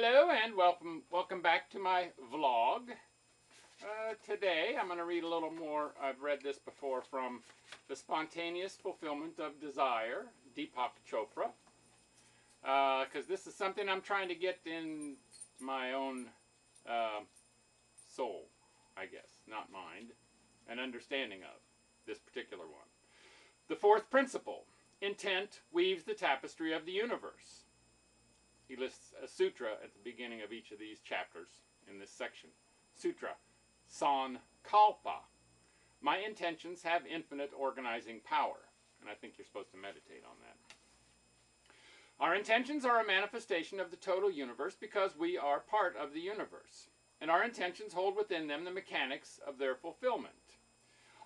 Hello and welcome back to my vlog. Today I'm going to read a little more. I've read this before from The Spontaneous Fulfillment of Desire, Deepak Chopra. Because this is something I'm trying to get in my own soul, I guess, not mind, an understanding of this particular one. The fourth principle, intent weaves the tapestry of the universe. He lists a sutra at the beginning of each of these chapters in this section. Sutra, Sankalpa. My intentions have infinite organizing power. And I think you're supposed to meditate on that. Our intentions are a manifestation of the total universe because we are part of the universe. And our intentions hold within them the mechanics of their fulfillment.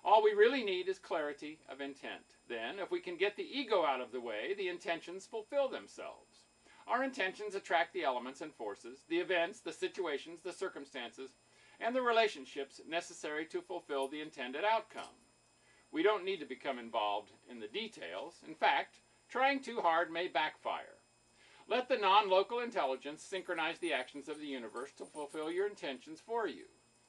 All we really need is clarity of intent. Then, if we can get the ego out of the way, the intentions fulfill themselves. Our intentions attract the elements and forces, the events, the situations, the circumstances, and the relationships necessary to fulfill the intended outcome. We don't need to become involved in the details. In fact, trying too hard may backfire. Let the non-local intelligence synchronize the actions of the universe to fulfill your intentions for you.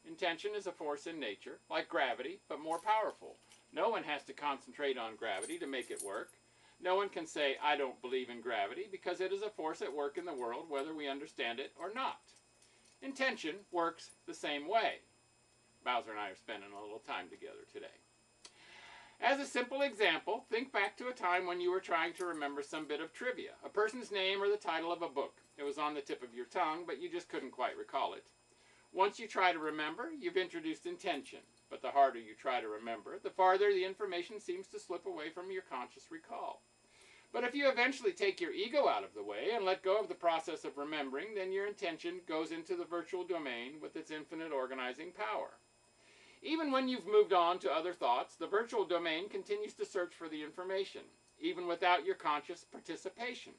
Intention is a force in nature, like gravity, but more powerful. No one has to concentrate on gravity to make it work. No one can say, I don't believe in gravity, because it is a force at work in the world, whether we understand it or not. Intention works the same way. Bowser and I are spending a little time together today. As a simple example, think back to a time when you were trying to remember some bit of trivia, a person's name or the title of a book. It was on the tip of your tongue, but you just couldn't quite recall it. Once you try to remember, you've introduced intention. But the harder you try to remember, the farther the information seems to slip away from your conscious recall. But if you eventually take your ego out of the way and let go of the process of remembering, then your intention goes into the virtual domain with its infinite organizing power. Even when you've moved on to other thoughts, the virtual domain continues to search for the information, even without your conscious participation.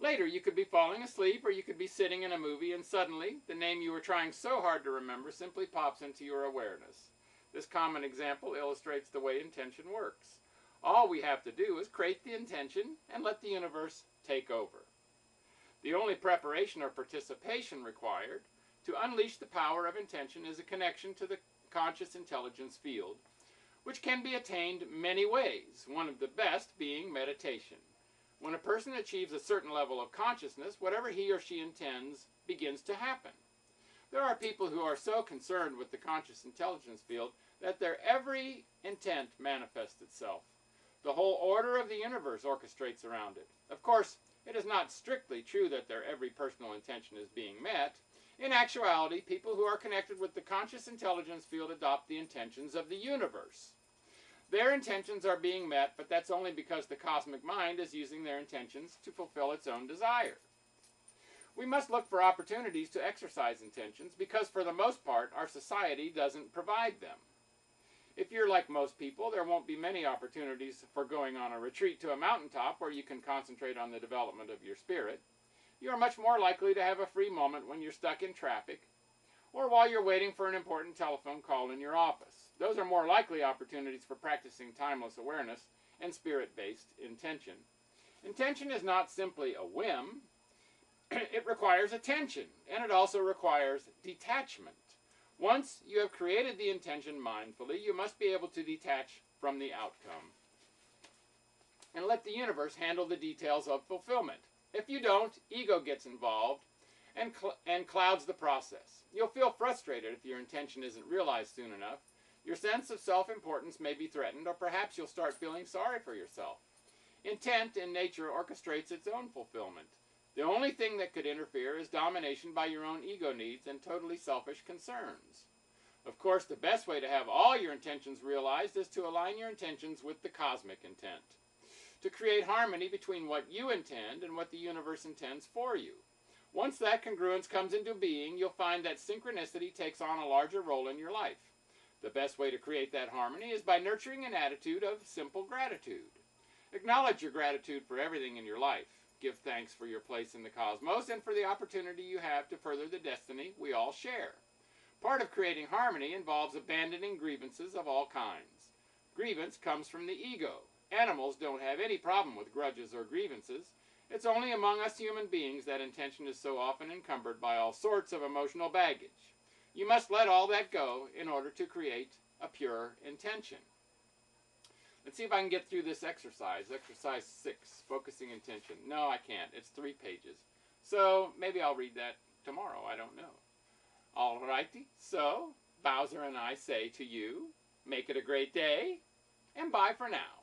Later, you could be falling asleep or you could be sitting in a movie and suddenly, the name you were trying so hard to remember simply pops into your awareness. This common example illustrates the way intention works. All we have to do is create the intention and let the universe take over. The only preparation or participation required to unleash the power of intention is a connection to the conscious intelligence field, which can be attained many ways, one of the best being meditation. When a person achieves a certain level of consciousness, whatever he or she intends begins to happen. There are people who are so concerned with the conscious intelligence field that their every intent manifests itself. The whole order of the universe orchestrates around it. Of course, it is not strictly true that their every personal intention is being met. In actuality, people who are connected with the conscious intelligence field adopt the intentions of the universe. Their intentions are being met, but that's only because the cosmic mind is using their intentions to fulfill its own desire. We must look for opportunities to exercise intentions because, for the most part, our society doesn't provide them. If you're like most people, there won't be many opportunities for going on a retreat to a mountaintop where you can concentrate on the development of your spirit. You are much more likely to have a free moment when you're stuck in traffic or while you're waiting for an important telephone call in your office. Those are more likely opportunities for practicing timeless awareness and spirit-based intention. Intention is not simply a whim. It requires attention, and it also requires detachment. Once you have created the intention mindfully, you must be able to detach from the outcome and let the universe handle the details of fulfillment. If you don't, ego gets involved and clouds the process. You'll feel frustrated if your intention isn't realized soon enough. Your sense of self-importance may be threatened, or perhaps you'll start feeling sorry for yourself. Intent in nature orchestrates its own fulfillment. The only thing that could interfere is domination by your own ego needs and totally selfish concerns. Of course, the best way to have all your intentions realized is to align your intentions with the cosmic intent, to create harmony between what you intend and what the universe intends for you. Once that congruence comes into being, you'll find that synchronicity takes on a larger role in your life. The best way to create that harmony is by nurturing an attitude of simple gratitude. Acknowledge your gratitude for everything in your life. Give thanks for your place in the cosmos and for the opportunity you have to further the destiny we all share. Part of creating harmony involves abandoning grievances of all kinds. Grievance comes from the ego. Animals don't have any problem with grudges or grievances. It's only among us human beings that intention is so often encumbered by all sorts of emotional baggage. You must let all that go in order to create a pure intention. Let's see if I can get through this exercise. Exercise 6, focusing intention. No, I can't. It's 3 pages. So maybe I'll read that tomorrow. I don't know. All righty. So Bowser and I say to you, make it a great day, and bye for now.